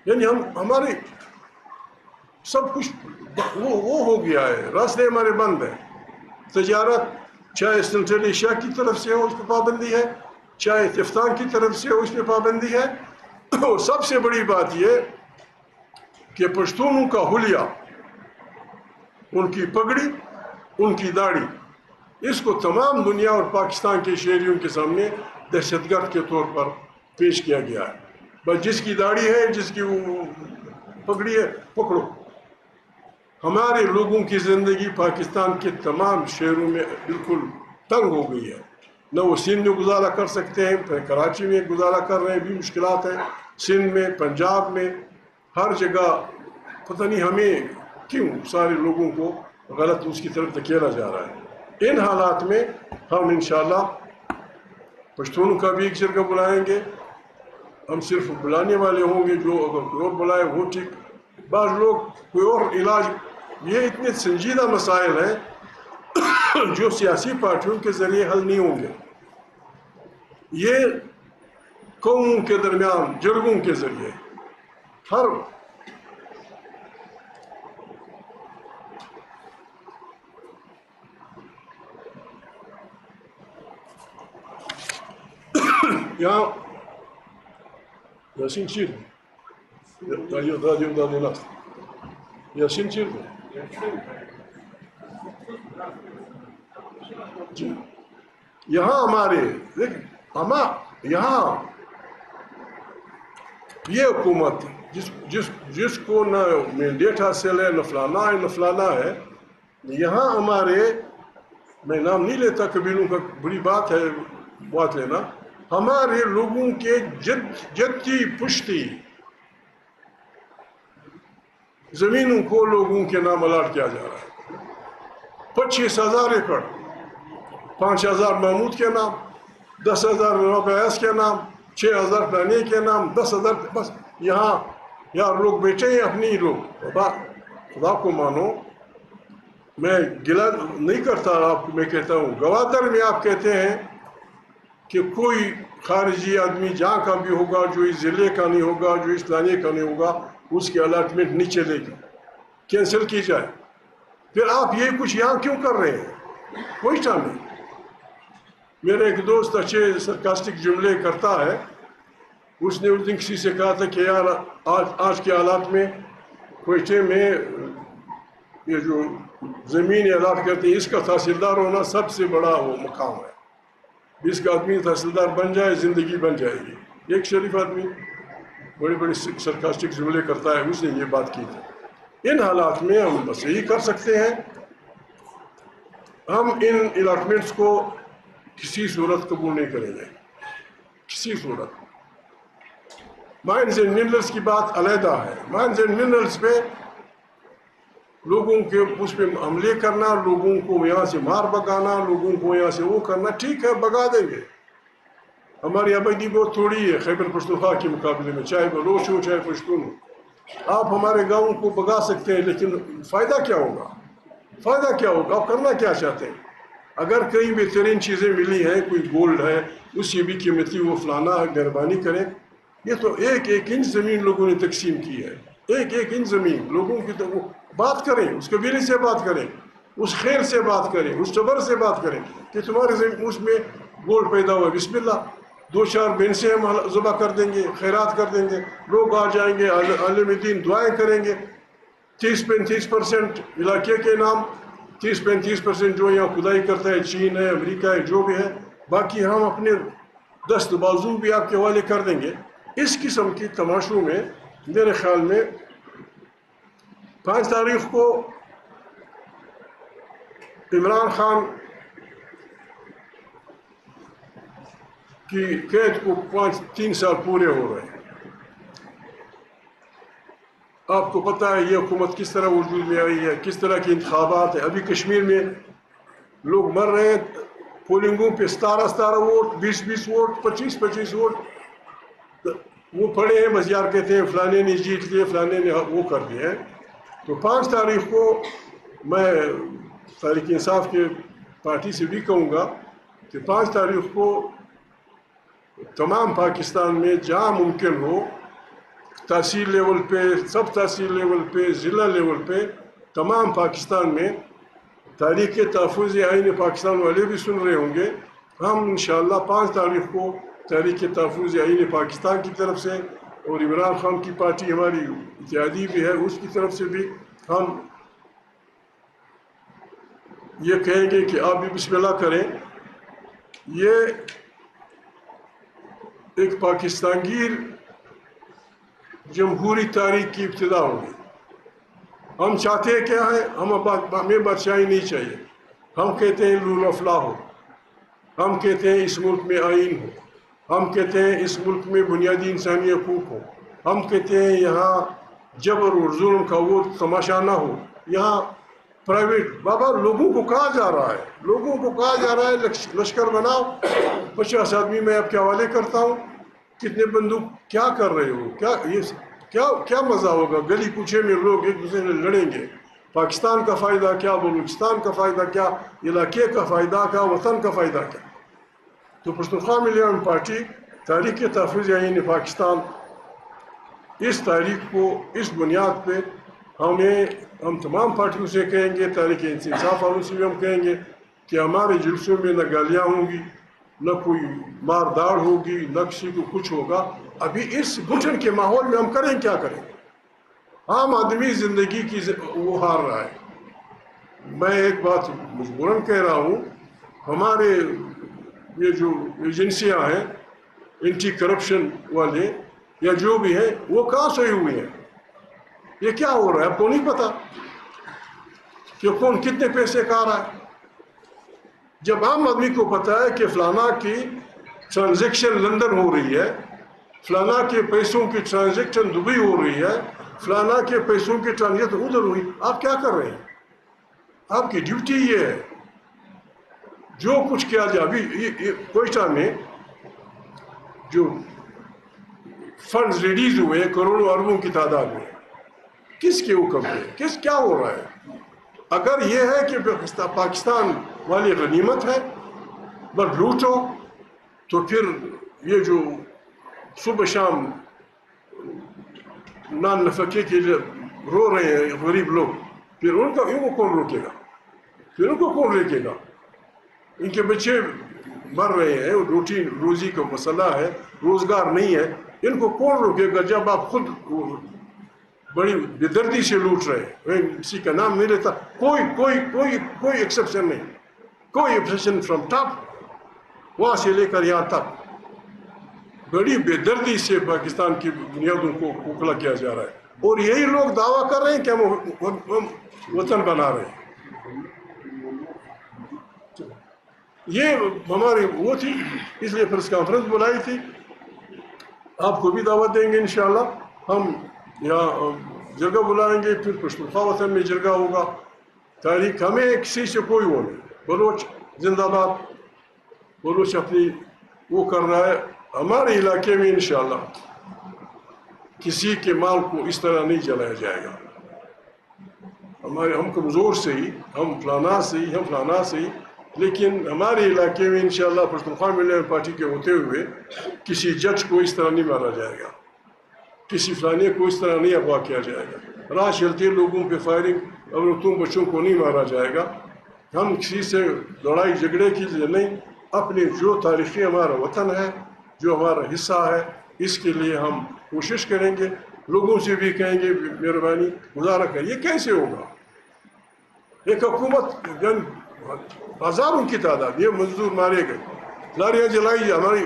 یعنی ہمارے سب کچھ وہ ہو گیا ہے، راستے ہمارے بند ہیں۔ تجارت چاہے سنٹرل ایشیا کی طرف سے ہو، اس پہ پابندی ہے، چاہے تفتان کی طرف سے ہو، اس پہ پابندی ہے، اور سب سے بڑی بات یہ کہ پشتونوں کا حلیہ، ان کی پگڑی، ان کی داڑھی، اس کو تمام دنیا اور پاکستان کے شہریوں کے سامنے دہشت گرد کے طور پر پیش کیا گیا ہے۔ بس جس کی داڑھی ہے، جس کی وہ پگڑی ہے، پکڑو۔ ہمارے لوگوں کی زندگی پاکستان کے تمام شہروں میں بالکل تنگ ہو گئی ہے، نہ وہ سندھ میں گزارا کر سکتے ہیں، کراچی میں گزارا کر رہے ہیں، بھی مشکلات ہیں، سندھ میں، پنجاب میں، ہر جگہ پتہ نہیں ہمیں کیوں سارے لوگوں کو غلط اس کی طرف دھکیلا جا رہا ہے۔ ان حالات میں ہم انشاءاللہ پشتونوں کا بھی ایک جرگہ بلائیں گے، ہم صرف بلانے والے ہوں گے، جو اگر کوئی اور بلائے وہ ٹھیک. بعض لوگ کوئی اور علاج، یہ اتنے سنجیدہ مسائل ہیں جو سیاسی پارٹیوں کے ذریعے حل نہیں ہوں گے. یہ قوموں کے درمیان جرگوں کے ذریعے ہر یہاں Yasin Çirdi. Radio Nas. Yasin Çirdi. جی یہاں ہمارے یہاں یہ حکومت جس کو نہ مینڈیٹ حاصل ہے، نہ فلانا ہے نہ فلانا ہے، یہاں ہمارے، میں نام نہیں لیتا قبیلوں کا، بری بات ہے بات لینا، ہمارے لوگوں کے جدی پشتی زمینوں کو لوگوں کے نام الاٹ کیا جا رہا ہے. 25,000 ایکڑ، 5,000 محمود کے نام، 10,000 روپیس کے نام، 6,000 پرانے کے نام، 10,000، بس یہاں لوگ بیٹھے ہیں اپنی لوگ. خدا کو مانو، میں گلہ نہیں کرتا آپ کو، میں کہتا ہوں گوادر میں آپ کہتے ہیں کہ کوئی خارجی آدمی جہاں کا بھی ہوگا، جو اس ضلع کا نہیں ہوگا، جو اس لانے کا نہیں ہوگا، اس کی الاٹمنٹ نہیں چلے گی، کینسل کی جائے. پھر آپ یہ کچھ یہاں کیوں کر رہے ہیں؟ کوئی ٹائم نہیں. میرا ایک دوست اچھے سرکاسٹک جملے کرتا ہے، اس نے اس دن کسی سے کہا تھا کہ یار آج کے حالات میں کوئٹے میں یہ جو زمین الاٹ کرتے ہیں، اس کا تحصیلدار ہونا سب سے بڑا وہ مقام ہے. اس کا آدمی تحصیلدار بن جائے، زندگی بن جائے گی. ایک شریف آدمی بڑے بڑے سرکاسٹک جملے کرتا ہے، اس نے یہ بات کی تھی. ان حالات میں ہم بس یہی کر سکتے ہیں، ہم ان الاٹمنٹس کو کسی صورت قبول نہیں کریں گے، کسی صورت. مائنز اینڈ منرلس کی بات علیحدہ ہے. مائنز اینڈ منرلس پہ لوگوں کے اس پہ حملے کرنا، لوگوں کو یہاں سے مار بگانا، لوگوں کو یہاں سے وہ کرنا، ٹھیک ہے بگا دیں گے. ہماری آبادی بہت تھوڑی ہے خیبر پختونخوا کے مقابلے میں، چاہے بلوچ ہو چاہے پشتون ہو. آپ ہمارے گاؤں کو بگا سکتے ہیں، لیکن فائدہ کیا ہوگا؟ فائدہ کیا ہوگا؟ آپ کرنا کیا چاہتے ہیں؟ اگر کئی بہترین چیزیں ملی ہیں، کوئی گولڈ ہے اس سے بھی قیمتی، وہ فلانا مہربانی کریں. یہ تو ایک انچ زمین لوگوں نے تقسیم کی ہے، ایک انچ زمین لوگوں کی. تو بات کریں، اس قبیلے سے بات کریں، اس خیر سے بات کریں، اس صبر سے بات کریں کہ تمہارے زمین اس میں گولڈ پیدا ہوا، بسم اللہ، 2-4 بھینسیں ہم ذبح کر دیں گے، خیرات کر دیں گے، لوگ آ جائیں گے، عالم دین دعائیں کریں گے. 30-35% علاقے کے نام، 30-35% جو یہاں کھدائی کرتا ہے، چین ہے، امریکہ ہے، جو بھی ہے، باقی ہم اپنے دست بازو بھی آپ کے حوالے کر دیں گے. اس قسم کی تماشوں میں میرے خیال میں 5 تاریخ کو عمران خان کی قید کو 3 سال پورے ہو رہے ہیں. آپ کو پتہ ہے یہ حکومت کس طرح وجود میں آئی ہے، کس طرح کے انتخابات ہیں. ابھی کشمیر میں لوگ مر رہے ہیں پولنگوں پہ، 17 ووٹ، 20 ووٹ، 25 ووٹ. وہ پڑے ہیں، بس یار کہتے ہیں فلانے نے جیت لیے، فلانے نے وہ کر دیا ہے. تو 5 تاریخ کو میں تحریک انصاف کے پارٹی سے بھی کہوں گا کہ 5 تاریخ کو تمام پاکستان میں جہاں ممکن ہو، تحصیل لیول پہ، سب تحصیل لیول پہ، ضلع لیول پہ، تمام پاکستان میں تحریک تحفظ آئین پاکستان والے بھی سن رہے ہوں گے. ہم انشاءاللہ 5 تاریخ کو تحریک تحفظ آئین پاکستان کی طرف سے، اور عمران خان کی پارٹی ہماری اتحادی بھی ہے، اس کی طرف سے بھی ہم یہ کہیں گے کہ آپ بھی بسم اللہ کریں. یہ ایک پاکستان گیر جمہوری تاریخ کی ابتدا ہوگی. ہم چاہتے ہیں کیا ہے؟ ہمیں بادشاہی نہیں چاہیے. ہم کہتے ہیں رول آف لا ہو، ہم کہتے ہیں اس ملک میں آئین ہو، ہم کہتے ہیں اس ملک میں بنیادی انسانی حقوق ہو، ہم کہتے ہیں یہاں جبر اور ظلم کا وہ تماشا نہ ہو. یہاں پرائیویٹ بابا لوگوں کو کہا جا رہا ہے، لوگوں کو کہا جا رہا ہے لشکر بناؤ. 50 آدمی میں آپ کے حوالے کرتا ہوں، کتنے بندوق کیا کر رہے ہو؟ کیا مزہ ہوگا؟ گلی کوچے میں لوگ ایک دوسرے سے لڑیں گے. پاکستان کا فائدہ کیا، بلوچستان کا فائدہ کیا، علاقے کا فائدہ کیا، وطن کا فائدہ کیا؟ تو پختونخوا ملی عوام پارٹی تحریک تحفظ آئین پاکستان اس تحریک کو اس بنیاد پہ ہم تمام پارٹیوں سے کہیں گے، تحریک انصاف والوں سے بھی ہم کہیں گے کہ ہمارے جلسوں میں نہ گالیاں ہوں گی، نہ کوئی مار داڑ ہوگی، نہ کسی کو کچھ ہوگا. ابھی اس گھٹن کے ماحول میں ہم کریں کیا کریں؟ عام آدمی زندگی کی وہ ہار رہا ہے. میں ایک بات مجبوراً کہہ رہا ہوں، ہمارے یہ جو ایجنسیاں ہیں اینٹی کرپشن والے یا جو بھی ہیں، وہ کہاں سے ہوئے ہیں؟ یہ کیا ہو رہا ہے؟ آپ کو نہیں پتا کہ کون کتنے پیسے کھا رہا ہے؟ جب عام آدمی کو پتا ہے کہ فلانا کی ٹرانزیکشن لندن ہو رہی ہے، فلانا کے پیسوں کی ٹرانزیکشن دبئی ہو رہی ہے، فلانا کے پیسوں کی ٹرانزیکشن ادھر ہوئی، آپ کیا کر رہے ہیں؟ آپ کی ڈیوٹی یہ ہے جو کچھ کیا جائے. ابھی کوئٹہ میں جو فنڈز ریلیز ہوئے کروڑوں اربوں کی تعداد میں، کس کے حکم پہ؟ کیا ہو رہا ہے؟ اگر یہ ہے کہ پاکستان والی غنیمت ہے بس لوٹو، تو پھر یہ جو صبح شام نان نفقے کے لیے رو رہے ہیں غریب لوگ، پھر ان کو کون روکے گا؟ پھر ان کو کون روکے گا؟ ان کے بچے مر رہے ہیں، روٹی روزی کا مسئلہ ہے، روزگار نہیں ہے، ان کو کون روکے گا جب آپ خود بڑی بے دردی سے لوٹ رہے ہیں؟ میں کسی کا نام نہیں لیتا، کوئی ایکسیپشن نہیں، کوئی ایکسیپشن فرام ٹاپ وہاں سے لے کر یہاں تک بڑی بے دردی سے پاکستان کی بنیادوں کو کھوکھلا کیا جا رہا ہے. اور یہی لوگ دعویٰ کر رہے ہیں کہ ہم وطن بنا رہے ہیں. یہ ہماری وہ تھی، اس لیے پریس کانفرنس بلائی تھی. آپ کو بھی دعوت دیں گے انشاءاللہ. ہم یہاں جرگہ بلائیں گے، پھر پختونخوا وطن میں جرگہ ہوگا. تاریخ ہمیں کسی سے کوئی وہ نہیں. بلوچ زندہ باد، بلوچ اپنی وہ کر رہا ہے. ہمارے علاقے میں انشاءاللہ کسی کے مال کو اس طرح نہیں جلایا جائے گا. ہم کمزور سے ہی، ہم فلانا سے ہی، ہم فلانا سے ہی، لیکن ہمارے علاقے میں انشاءاللہ پختونخوا ملی عوام پارٹی کے ہوتے ہوئے کسی جج کو اس طرح نہیں مارا جائے گا، کسی فلانے کو اس طرح نہیں اغوا کیا جائے گا، راہ چلتے لوگوں پہ فائرنگ عورتوں بچوں کو نہیں مارا جائے گا. ہم کسی سے لڑائی جھگڑے کی نہیں، اپنے جو تاریخی ہمارا وطن ہے، جو ہمارا حصہ ہے، اس کے لیے ہم کوشش کریں گے. لوگوں سے بھی کہیں گے مہربانی گزارا کریں. یہ کیسے ہوگا؟ ایک حکومت ہزاروں کی تعداد، یہ مزدور مارے گئے، لاریاں جلائی، ہماری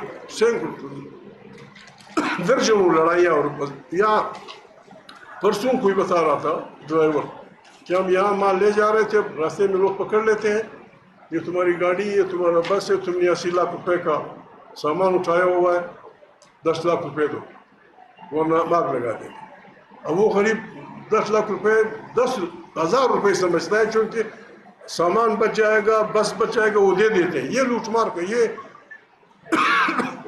درجنوں لڑائیاں. اور یہاں پرسوں کوئی بتا رہا تھا ڈرائیور کہ ہم یہاں مال لے جا رہے تھے، راستے میں لوگ پکڑ لیتے ہیں، یہ تمہاری گاڑی، یہ تمہارا بس ہے، تم نے 80 لاکھ روپے کا سامان اٹھایا ہوا ہے، 10 لاکھ روپے دو ورنہ مار لگا دیں گے. اب وہ غریب 10 لاکھ روپے 10,000 روپے سمجھتا ہے، چونکہ سامان بچ جائے گا، بس بچ جائے گا، وہ دے دیتے ہیں. یہ لوٹ مار کا یہ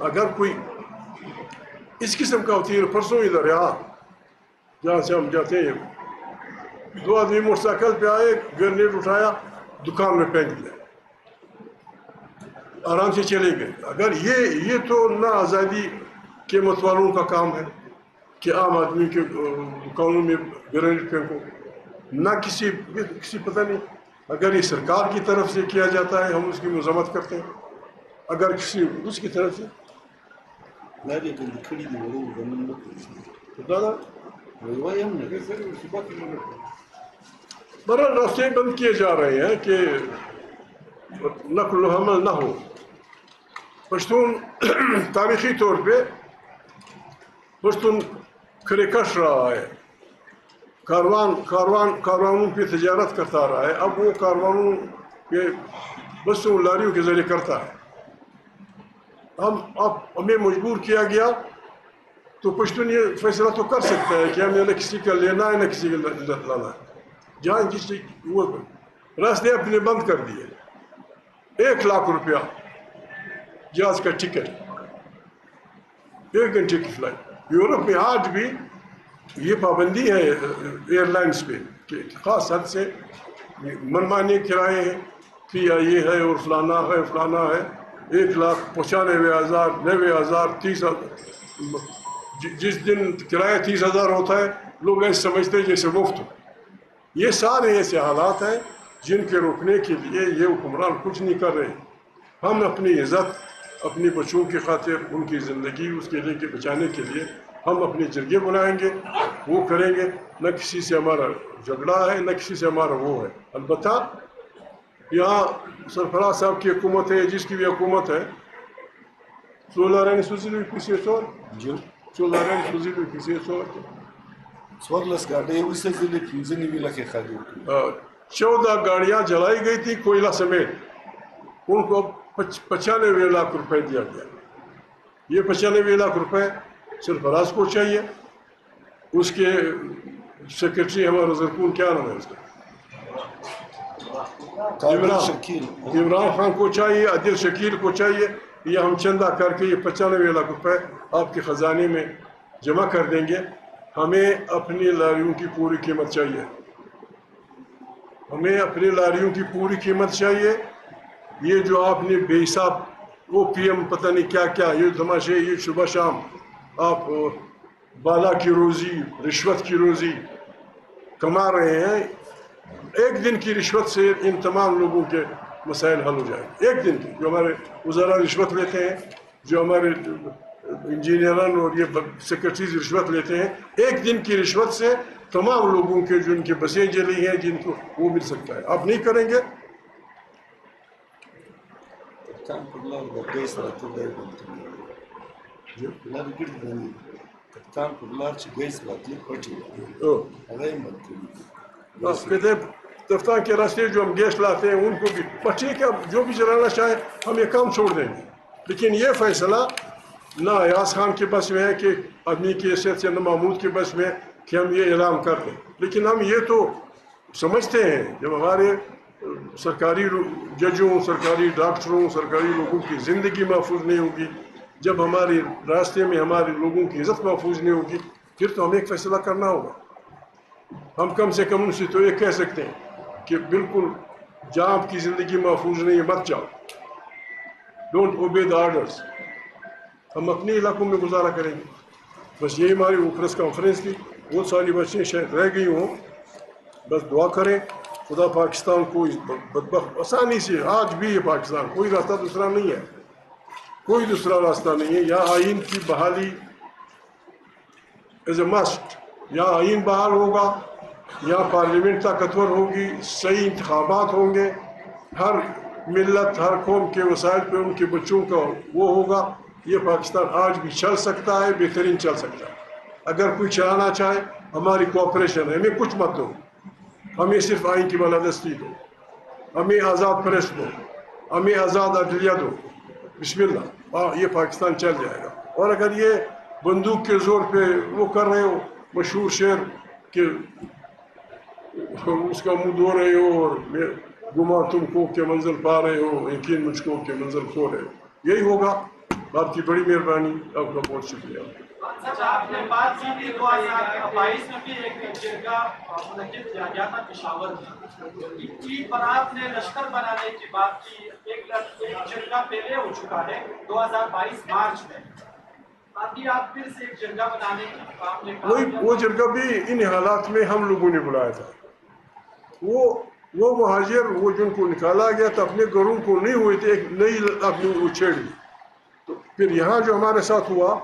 اگر کوئی اس قسم کا ہوتی ہے. پرسوں ادھر یہاں جہاں سے ہم جاتے ہیں، 2 آدمی موٹر سائیکل پہ آئے، گرنیڈ اٹھایا، دکان میں پھینک دیا، آرام سے چلے گئے. اگر یہ تو نہ آزادی کے متوالوں کا کام ہے کہ عام آدمی کے دکانوں میں گرنیڈ پھینکو، نہ کسی پتہ نہیں. اگر یہ سرکار کی طرف سے کیا جاتا ہے ہم اس کی مذمت کرتے ہیں، اگر کسی اس کی طرف سے برابر راستے بند کیے جا رہے ہیں کہ نقل و حمل نہ ہو. پشتون تاریخی طور پہ پشتون کھرے کش رہا ہے، کاروانوں پہ تجارت کرتا رہا ہے. اب وہ کاروانوں کے بسوں لاریوں کے ذریعے کرتا ہے. اب ہمیں مجبور کیا گیا تو پشتون یہ فیصلہ تو کر سکتا ہے کہ ہمیں نہ کسی کا لینا ہے نہ کسی کا لانا ہے. جہاں کسی وہ راستے اپنے بند کر دیے. 1 لاکھ روپیہ جہاز کا ٹکٹ. 1 گھنٹے کی فلائٹ. یورپ میں آج بھی یہ پابندی ہے ایئر لائنس پہ کہ خاص حد سے منمانے کرائے ہیں کہ یہ ہے اور فلانا ہے فلانا ہے. 1,95,000 90,000 30,000. جس دن کرایہ 30,000 ہوتا ہے لوگ ایسے سمجھتے ہیں جیسے مفت ہو. یہ سارے ایسے حالات ہیں جن کے روکنے کے لیے یہ حکمران کچھ نہیں کر رہے. ہم اپنی عزت اپنی بچوں کی خاطر ان کی زندگی اس کے لیے کہ بچانے کے لیے ہم اپنے جرگے بنائیں گے, وہ کریں گے. نہ کسی سے ہمارا جھگڑا ہے نہ کسی سے ہمارا وہ ہے. البتہ یہاں سرفراز صاحب کی حکومت ہے, جس کی بھی حکومت ہے, سولارین سوزیلو کسی سور سولارین سوزیلو کسی سور 14 گاڑیاں جلائی گئی تھی کوئلہ سمیت. ان کو 95 لاکھ روپے دیا گیا. یہ 95 لاکھ روپے سرفراز کو چاہیے. اس کے سیکرٹری ہمارا زرکون کیا نام ہے اس کا, عمران خان کو چاہیے, عادل شکیل کو چاہیے. یہ ہم چندہ کر کے یہ 95 لاکھ روپے آپ کے خزانے میں جمع کر دیں گے. ہمیں اپنی لاریوں کی پوری قیمت چاہیے. ہمیں اپنی لاریوں کی پوری قیمت چاہیے. یہ جو آپ نے بے حساب او پی ایم پتہ نہیں کیا کیا یہ تماشے, یہ صبح شام آپ بالا کی روزی رشوت کی روزی کما رہے ہیں. 1 دن کی رشوت سے ان تمام لوگوں کے مسائل حل ہو جائیں. 1 دن کی. جو ہمارے وزراء رشوت لیتے ہیں, جو ہمارے انجینئران اور یہ سیکرٹریز رشوت لیتے ہیں, 1 دن کی رشوت سے تمام لوگوں کے جو ان کی بسیں جلی ہیں جن کو وہ مل سکتا ہے. آپ نہیں کریں گے. کہتے دفتر کے راستے جو ہم گیس لاتے ہیں ان کو بھی ٹھیک ہے, جو بھی چلانا چاہے ہم یہ کام چھوڑ دیں گے. لیکن یہ فیصلہ نہ ایاز خان کے بس میں ہے کہ آدمی کی حیثیت سے, نہ محمود کے بس میں کہ ہم یہ اعلان کر دیں. لیکن ہم یہ تو سمجھتے ہیں جب ہمارے سرکاری ججوں, سرکاری ڈاکٹروں, سرکاری لوگوں کی زندگی محفوظ نہیں ہوگی, جب ہمارے راستے میں ہمارے لوگوں کی عزت محفوظ نہیں ہوگی, پھر تو ہمیں ایک فیصلہ کرنا ہوگا. ہم کم سے کم ان سے تو یہ کہہ سکتے ہیں کہ بالکل جہاں آپ کی زندگی محفوظ نہیں ہے مت جاؤ, ڈونٹ اوبے دا آرڈرس. ہم اپنے علاقوں میں گزارا کریں گے. بس یہی ہماری وہ پریس کانفرنس تھی. بہت ساری بچیں شاید رہ گئی ہوں, بس دعا کریں خدا پاکستان کو بدبخت آسانی سے. آج بھی یہ پاکستان کوئی راستہ دوسرا نہیں ہے, کوئی دوسرا راستہ نہیں ہے. یہاں آئین کی بحالی ایز اے مسٹ. یہاں آئین بحال ہوگا, یہاں پارلیمنٹ طاقتور ہوگی, صحیح انتخابات ہوں گے, ہر ملت ہر قوم کے وسائل پہ ان کے بچوں کا وہ ہوگا. یہ پاکستان آج بھی چل سکتا ہے, بہترین چل سکتا ہے. اگر کوئی چلانا چاہے ہماری کوآپریشن ہے. ہمیں کچھ مت دو, ہمیں صرف آئین کی بالادستی دو, ہمیں آزاد پریس دو, ہمیں آزاد عدلیہ دو. بسم اللہ, یہ پاکستان چل جائے گا. اور اگر یہ بندوق کے زور پہ وہ کر رہے ہو, مشہور شعر کہ اس کا منہ دھو رہے ہو اور گما تم کو کہ منزل پا رہے ہو, یقین مجھ کو کہ منزل کھو رہے ہو, یہی ہوگا. آپ کی بڑی مہربانی, آپ کا بہت شکریہ. آپ نے بات کی تھی 2022 میں بھی ایک جرگہ منعقد کیا گیا تھا پشاور میں. عید پر آپ نے لشکر بنانے کی بات کی. ایک جرگہ پہلے ہو چکا ہے 2022 مارچ میں. ابھی آپ پھر سے ایک جرگہ بنانے کی آپ نے وہ جرگہ بھی ان حالات میں ہم لوگوں نے بلایا تھا. وہ مہاجر وہ جن کو نکالا گیا تھا اپنے گھروں کو نہیں ہوئے تھے, ایک نئی اپنی وہ چھیڑ لی. تو پھر یہاں جو ہمارے ساتھ ہوا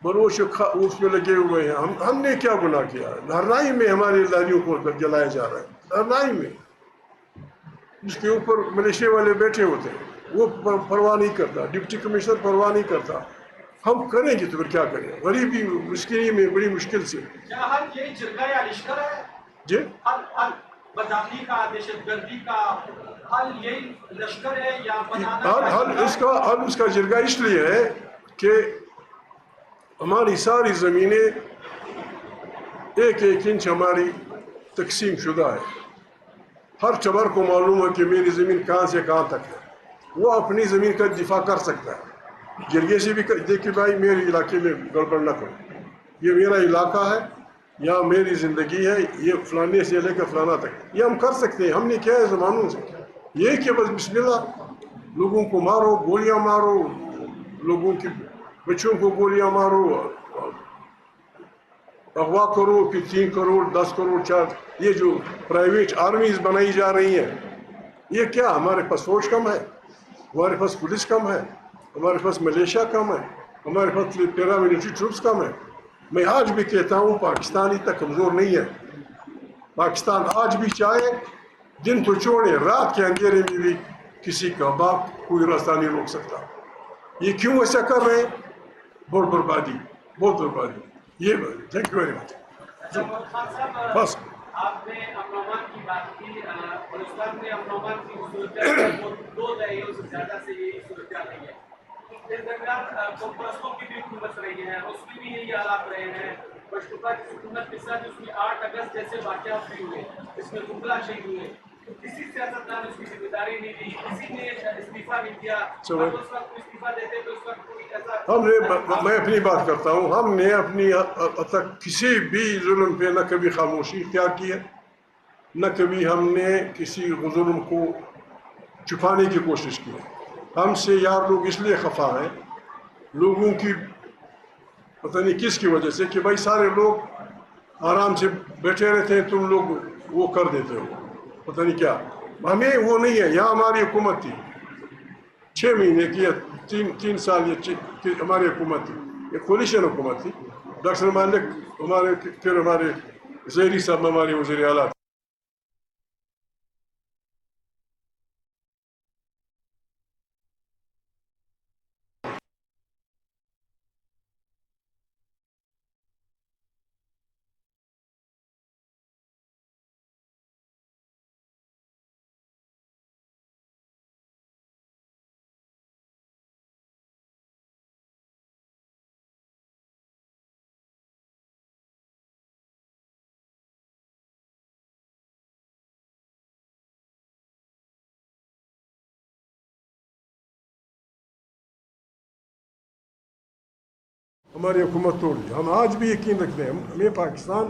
بروش اس میں لگے ہوئے ہیں. ہم نے کیا گناہ کیا؟ دھرنائی میں ہماری لاریوں کو جلایا جا رہا ہے, دھرنائی میں. اس کے اوپر ملیشیا والے بیٹھے ہوتے ہیں, وہ پرواہ نہیں کرتا, ڈپٹی کمشنر پرواہ نہیں کرتا. ہم کریں گے تو پھر کیا کریں؟ غریبی مسکینی میں بڑی مشکل سے. کیا حل یہی جرگہ یا لشکر ہے؟ جی حل بدامنی کا, دہشت گردی کا حل یہی لشکر ہے یا بنانا؟ حل اس کا جرگہ اس لیے ہے کہ ہماری ساری زمینیں 1 انچ ہماری تقسیم شدہ ہے. ہر چبر کو معلوم ہے کہ میری زمین کہاں سے کہاں تک ہے. وہ اپنی زمین کا دفاع کر سکتا ہے. جرگے سے بھی دیکھیں بھائی میرے علاقے میں گڑبڑ نہ کرو، یہ میرا علاقہ ہے، یہاں میری زندگی ہے، یہ فلانے سے لے کر فلانا تک یہ ہم کر سکتے ہیں، ہم نے کیا ہے زمانوں سے، یہ کہ بس بسم اللہ لوگوں کو مارو، گولیاں مارو، لوگوں کی بچوں کو گولیاں مارو، اغوا کرو، پھر 3 کروڑ 10 کروڑ 4 یہ جو پرائیویٹ آرمیز بنائی جا رہی ہیں، یہ کیا ہمارے پاس فوج کم ہے، ہمارے پاس پولیس کم ہے، ہمارے پاس ملیشیا کم ہے، ہمارے پاس پیراملٹری ٹروپس کم ہے. میں آج بھی کہتا ہوں پاکستان اتنا کمزور نہیں ہے. پاکستان آج بھی چاہے دن تو چھوڑے رات کے اندھیرے میں بھی کسی کا باپ کوئی راستہ نہیں روک سکتا. یہ کیوں ایسا کر رہے ہیں؟ بہت بربادی، بہت بربادی. یہ thank you very much. Khan صاحب بس آپ نے امن و امان کی بات کی، بلوچستان میں امن و امان کی صورتحال 2 دہائیوں سے زیادہ سے یہ صورتحال رہی ہے. اس درمیان پرستوں کی بھی حکومت رہی ہے، اس میں بھی یہی حالات رہے ہیں. پشتوپا کی حکومت کے ساتھ اس میں 8 اگست جیسے واقعات بھی ہوئے، اس میں گمراہ شہید ہوئے. کسی سیاستدان نے اس کی ذمہ داری نہیں لی، کسی نے استعفیٰ نہیں دیا. اب اس وقت استعفیٰ دیتے تو اس وقت کوئی ایسا میں اپنی بات کرتا ہوں. ہم نے اپنی تک کسی بھی ظلم پہ نہ کبھی خاموشی اختیار کی ہے، نہ کبھی ہم نے کسی ظلم کو چھپانے کی کوشش کی ہے. ہم سے یار لوگ اس لیے خفا ہیں لوگوں کی پتہ نہیں کس کی وجہ سے کہ بھائی سارے لوگ آرام سے بیٹھے رہتے ہیں، تم لوگ وہ کر دیتے ہو پتہ نہیں کیا. ہمیں وہ نہیں ہے. یہاں ہماری حکومت تھی 6 مہینے کی، 3 سال یہ ہماری حکومت تھی، یہ کولیشن حکومت تھی. ڈاکٹر مالک ہمارے، پھر ہمارے زہری صاحب ہمارے وزیر اعلیٰ. ہماری حکومت توڑ دی. ہم آج بھی یقین رکھتے ہیں ہمیں پاکستان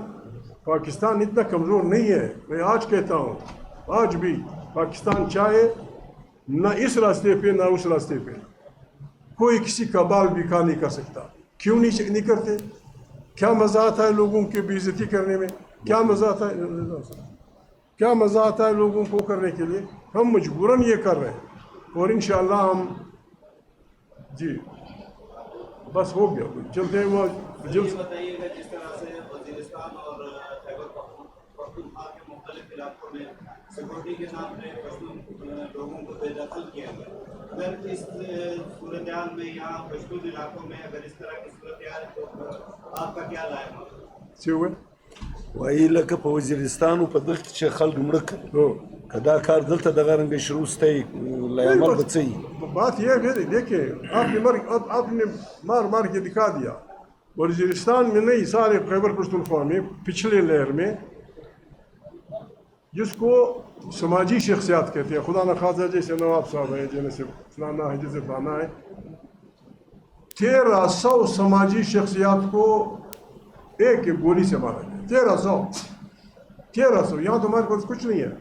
اتنا کمزور نہیں ہے. میں آج کہتا ہوں آج بھی پاکستان چاہے نہ اس راستے پہ نہ اس راستے پہ کوئی کسی کا بال بکا نہیں کر سکتا. کیوں نہیں کرتے؟ کیا مزہ آتا ہے لوگوں کی بے عزتی کرنے میں؟ کیا مزہ آتا ہے؟ کیا مزہ آتا ہے لوگوں کو کرنے کے لیے؟ ہم مجبوراً یہ کر رہے ہیں اور انشاءاللہ ہم جی بس ہو گیا. چلتے ہیں وہ یہ بتائیے گا جس طرح سے وزیرستان اور خیبر پختونخوا کے مختلف علاقوں میں سیکورٹی کے نام پہ پشتون لوگوں کو بے دخل کیا گیا، اگر اس صورتحال میں یہاں پشتون علاقوں میں اگر اس طرح کی صورتحال ہے تو آپ کا کیا رائے ہے؟ څه وویل؟ وایي لکه په وزیرستان او په دلته چې خلک مړه کړي، که دا کار دلته دغه رنګه شروع ستی لایعمل به څه وي؟ بات یہ ہے دیکھیں آپ نے مار کے دکھا دیا. وزیرستان میں نہیں، سارے خیبر پختونخوا میں پچھلے لہر میں جس کو سماجی شخصیات کہتے ہیں، خدا نخواستہ جیسے نواب صاحب ہیں، جیسے فلانا ہے، جیسے فلانا ہے، 1300 سماجی شخصیات کو ایک گولی سے مارا گیا. 1300. یہاں تو ہمارے پاس کچھ نہیں ہے.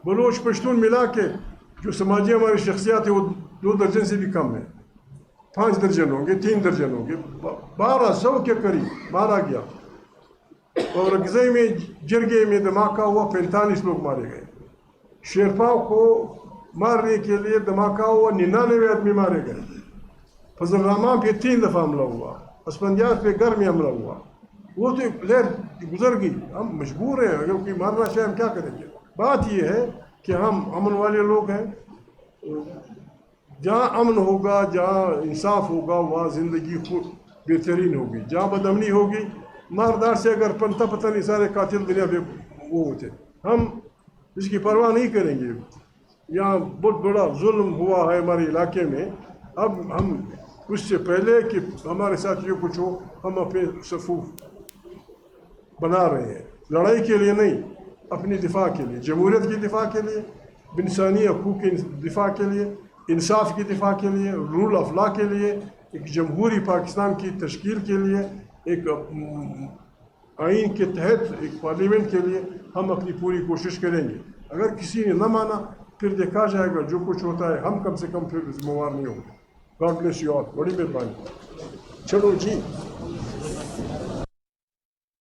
بلوچ پشتون ملا کے جو سماجی ہماری شخصیات ہیں وہ 2 درجن سے بھی کم ہیں. 5 درجن ہوں گے، 3 درجن ہوں گے. 1200 کے قریب مارا گیا. اور اگزئی میں جرگے میں دھماکہ ہوا، 45 لوگ مارے گئے. شیرپاؤ کو مارنے کے لیے دھماکہ ہوا، 99 آدمی مارے گئے. فضل الرحمان پہ 3 دفعہ حملہ ہوا. اسفندیار پہ گھر میں حملہ ہوا. وہ تو لہر گزر گئی. ہم مجبور ہیں، اگر کوئی مارنا چاہے ہم کیا کریں گے؟ بات یہ ہے کہ ہم امن والے لوگ ہیں. جہاں امن ہوگا، جہاں انصاف ہوگا، وہاں زندگی خود بہترین ہوگی. جہاں بدامنی ہوگی، ماردار سے اگر پنتا پتہ نہیں سارے قاتل دنیا پہ وہ ہوتے، ہم اس کی پرواہ نہیں کریں گے. یہاں بہت بڑا ظلم ہوا ہے ہمارے علاقے میں. اب ہم اس سے پہلے کہ ہمارے ساتھ یہ کچھ ہو، ہم اپنے صفوف بنا رہے ہیں، لڑائی کے لیے نہیں، اپنی دفاع کے لیے، جمہوریت کی دفاع کے لیے، انسانی حقوق کی دفاع کے لیے. انصاف کے دفاع کے لیے، رول آف لا کے لیے، ایک جمہوری پاکستان کی تشکیل کے لیے، ایک آئین کے تحت ایک پارلیمنٹ کے لیے ہم اپنی پوری کوشش کریں گے. اگر کسی نے نہ مانا پھر دیکھا جائے گا، جو کچھ ہوتا ہے ہم کم سے کم پھر ذمہ وار نہیں ہوں گے. God bless you all. بڑی مہربانی. چلو جی.